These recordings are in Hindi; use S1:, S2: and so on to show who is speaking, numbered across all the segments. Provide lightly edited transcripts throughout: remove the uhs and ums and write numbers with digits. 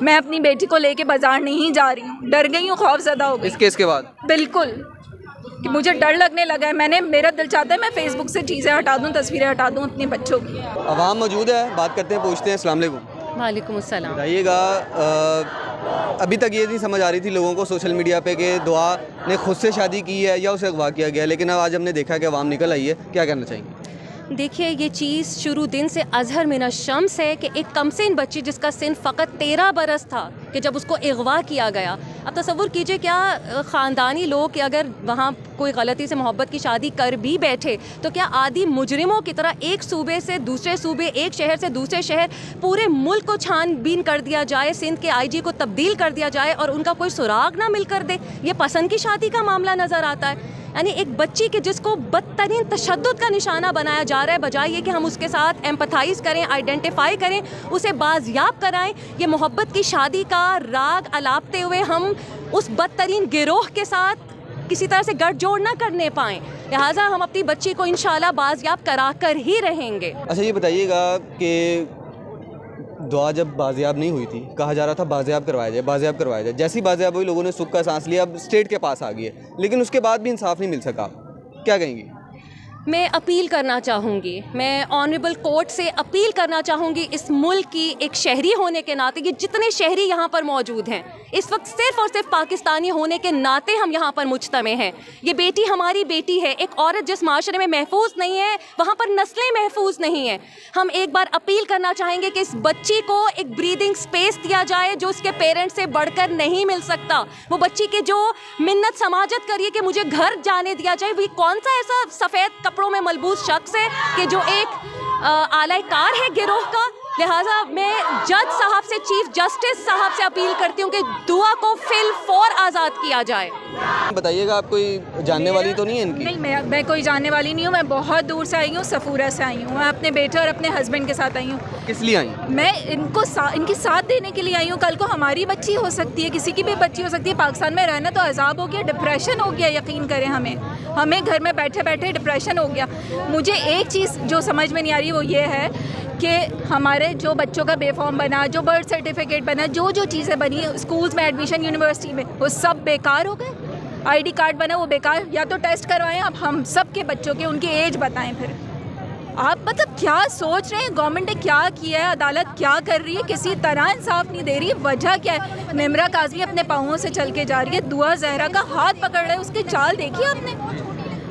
S1: मैं अपनी बेटी को लेके बाजार नहीं जा रही हूँ, डर गई हूँ, खौफज़दा हो गई
S2: इस केस के बाद
S1: बिल्कुल कि मुझे डर लगने लगा है। मेरा दिल चाहता है मैं फेसबुक से चीज़ें हटा दूँ, तस्वीरें हटा दूँ अपने बच्चों की।
S2: अवाम मौजूद है, बात करते हैं, पूछते हैं। अस्सलाम वालेकुम।
S3: वालेकुम अस्सलाम।
S2: बताइएगा, अभी तक ये नहीं समझ आ रही थी लोगों को सोशल मीडिया पे कि दुआ ने खुद से शादी की है या उसे अगवा किया गया, लेकिन अब आज हमने देखा कि अवाम निकल आई है, क्या कहना चाहेंगे?
S3: देखिए, ये चीज़ शुरू दिन से अजहर मिन शम्स है कि एक कमसिन बच्ची जिसका सिन फ़कत 13 बरस था कि जब उसको अगवा किया गया। अब तसव्वुर कीजिए, क्या ख़ानदानी लोग कि अगर वहाँ कोई गलती से मोहब्बत की शादी कर भी बैठे तो क्या आदि मुजरिमों की तरह एक सूबे से दूसरे सूबे, एक शहर से दूसरे शहर, पूरे मुल्क को छानबीन कर दिया जाए, सिंध के आईजी को तब्दील कर दिया जाए और उनका कोई सुराग ना मिल कर दे? ये पसंद की शादी का मामला नज़र आता है। यानी एक बच्ची के जिसको बदतरीन तशद्दुद का निशाना बनाया जा रहा है, बजाय ये कि हम उसके साथ एम्पथाइज़ करें, आइडेंटिफाई करें, उसे बाजियाब कराएं, ये मोहब्बत की शादी का राग अलापते हुए हम उस बदतरीन गिरोह के साथ किसी तरह से गठजोड़ ना करने पाएँ। लिहाजा हम अपनी बच्ची को इंशाल्लाह बाजियाब करा कर ही रहेंगे।
S2: अच्छा, ये बताइएगा कि दुआ जब बाजियाब नहीं हुई थी, कहा जा रहा था बाजियाब करवाया जाए, बाजियाब करवाया जाए। जैसी बाजियाब हुई, लोगों ने सुख का सांस लिया, अब स्टेट के पास आ गई है, लेकिन उसके बाद भी इंसाफ नहीं मिल सका। क्या कहेंगी?
S3: मैं अपील करना चाहूँगी, मैं ऑनरेबल कोर्ट से अपील करना चाहूँगी, इस मुल्क की एक शहरी होने के नाते, ये जितने शहरी यहाँ पर मौजूद हैं इस वक्त सिर्फ़ और सिर्फ पाकिस्तानी होने के नाते हम यहाँ पर मुज्तमे हैं। ये बेटी हमारी बेटी है। एक औरत जिस माशरे में महफूज नहीं है, वहाँ पर नस्लें महफूज नहीं हैं। हम एक बार अपील करना चाहेंगे कि इस बच्ची को एक ब्रीदिंग स्पेस दिया जाए जो उसके पेरेंट्स से बढ़कर नहीं मिल सकता। वो बच्ची के जो मिन्नत समाजत करिए कि मुझे घर जाने दिया जाए, वही कौन सा ऐसा सफ़ेद कपड़ों में मलबूस शख्स है कि जो एक आलाकार है गिरोह का। लिहाजा मैं जज साहब से, चीफ जस्टिस साहब से अपील करती हूँ कि दुआ को फिल फौर आज़ाद किया जाए।
S2: बताइएगा, आप कोई जानने वाली तो नहीं है इनकी?
S1: नहीं, मैं कोई जानने वाली नहीं हूँ। मैं बहुत दूर से आई हूँ, सफूरा से आई हूँ। मैं अपने बेटे और अपने हस्बैंड के साथ आई हूँ।
S2: किस लिए आई?
S1: मैं इनके साथ देने के लिए आई हूँ। कल को हमारी बच्ची हो सकती है, किसी की भी बच्ची हो सकती है। पाकिस्तान में रहना तो अजाब हो गया, डिप्रेशन हो गया, यकीन करें हमें घर में बैठे बैठे डिप्रेशन हो गया। मुझे एक चीज़ जो समझ में नहीं आ रही वो ये है कि हमारे जो बच्चों का बेफॉर्म बना, जो बर्थ सर्टिफिकेट बना, जो चीज़ें बनी स्कूल्स में, एडमिशन यूनिवर्सिटी में, वो सब बेकार हो गए। आईडी कार्ड बना वो बेकार। या तो टेस्ट करवाएं अब हम सब के बच्चों के, उनकी एज बताएं। फिर आप मतलब क्या सोच रहे हैं? गवर्नमेंट ने क्या किया है? अदालत क्या कर रही है? किसी तरह इंसाफ नहीं दे रही। वजह क्या है? निम्रा काज़मी अपने पाँवों से चल के जा रही है, दुआ जहरा का हाथ पकड़ रहा है। उसकी चाल देखिए आपने,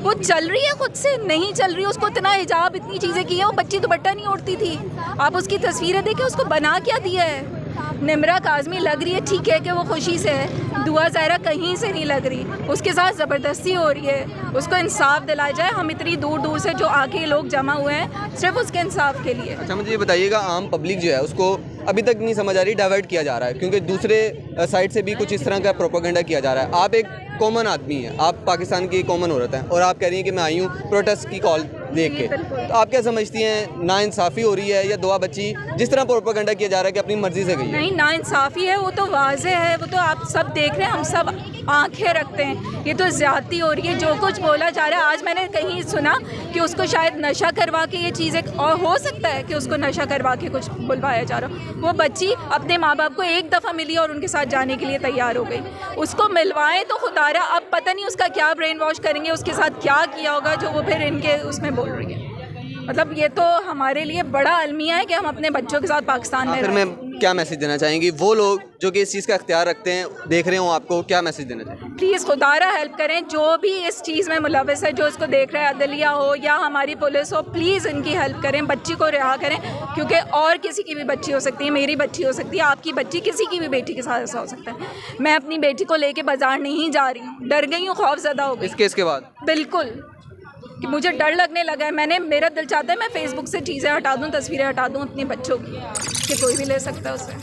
S1: वो चल रही है, खुद से नहीं चल रही है। उसको इतना हिजाब, इतनी चीज़ें की है, वो बच्ची दुपट्टा नहीं ओढ़ती थी। आप उसकी तस्वीरें देखें, उसको बना क्या दिया है। निम्रा काज़मी लग रही है ठीक है कि वो खुशी से है, दुआ ज़ाहिरा कहीं से नहीं लग रही, उसके साथ ज़बरदस्ती हो रही है। उसको इंसाफ दिलाया जाए। हम इतनी दूर दूर से जो आके लोग जमा हुए हैं सिर्फ उसके इंसाफ के लिए।
S2: अच्छा, मुझे ये बताइएगा, आम पब्लिक जो है उसको अभी तक नहीं समझ आ रही, डाइवर्ट किया जा रहा है, क्योंकि दूसरे साइड से भी कुछ इस तरह का प्रोपेगेंडा किया जा रहा है। आप एक कॉमन आदमी हैं, आप पाकिस्तान की कॉमन औरत हैं, और आप कह रही हैं कि मैं आई हूँ प्रोटेस्ट की कॉल देख के, तो आप क्या समझती हैं, नाइंसाफ़ी हो रही है या दुआ बच्ची जिस तरह प्रोपेगेंडा किया जा रहा है कि अपनी मर्जी से गई है?
S1: नहीं, नाइंसाफ़ी है, वो तो वाज़ेह है, वो तो आप सब देख रहे हैं, हम सब आंखें रखते हैं। ये तो ज़्यादती हो रही है, जो कुछ बोला जा रहा है। आज मैंने कहीं सुना कि उसको शायद नशा करवा के ये चीज़ें, और हो सकता है कि उसको नशा करवा के कुछ बुलवाया जा रहा। वो बच्ची अपने माँ बाप को एक दफ़ा मिली और उनके साथ जाने के लिए तैयार हो गई। उसको मिलवाएं तो खुदारा, अब पता नहीं उसका क्या ब्रेन वॉश करेंगे, उसके साथ क्या किया होगा जो वो फिर इनके उसमें बोल रही है। मतलब ये तो हमारे लिए बड़ा अलमिया है कि हम अपने बच्चों के साथ पाकिस्तान में
S2: फिर मैं क्या मैसेज देना चाहेंगी वो लोग जो कि इस चीज़ का इख्तियार रखते हैं, देख रहे हो आपको, क्या मैसेज देना चाहेंगे?
S1: प्लीज़ खुदारा हेल्प करें, जो भी इस चीज़ में मुलविस है, जो इसको देख रहा है, अदलिया हो या हमारी पुलिस हो, प्लीज़ इनकी हेल्प करें, बच्ची को रिहा करें, क्योंकि और किसी की भी बच्ची हो सकती है, मेरी बच्ची हो सकती है, आपकी बच्ची, किसी की भी बेटी के साथ ऐसा हो सकता है। मैं अपनी बेटी को लेके बाजार नहीं जा रही हूँ, डर गई हूँ, खौफज़दा हो गई
S2: इस केस के बाद
S1: बिल्कुल कि मुझे डर लगने लगा है। मेरा दिल चाहता है मैं फेसबुक से चीज़ें हटा दूँ, तस्वीरें हटा दूँ अपने बच्चों की, कि कोई भी ले सकता है उसे।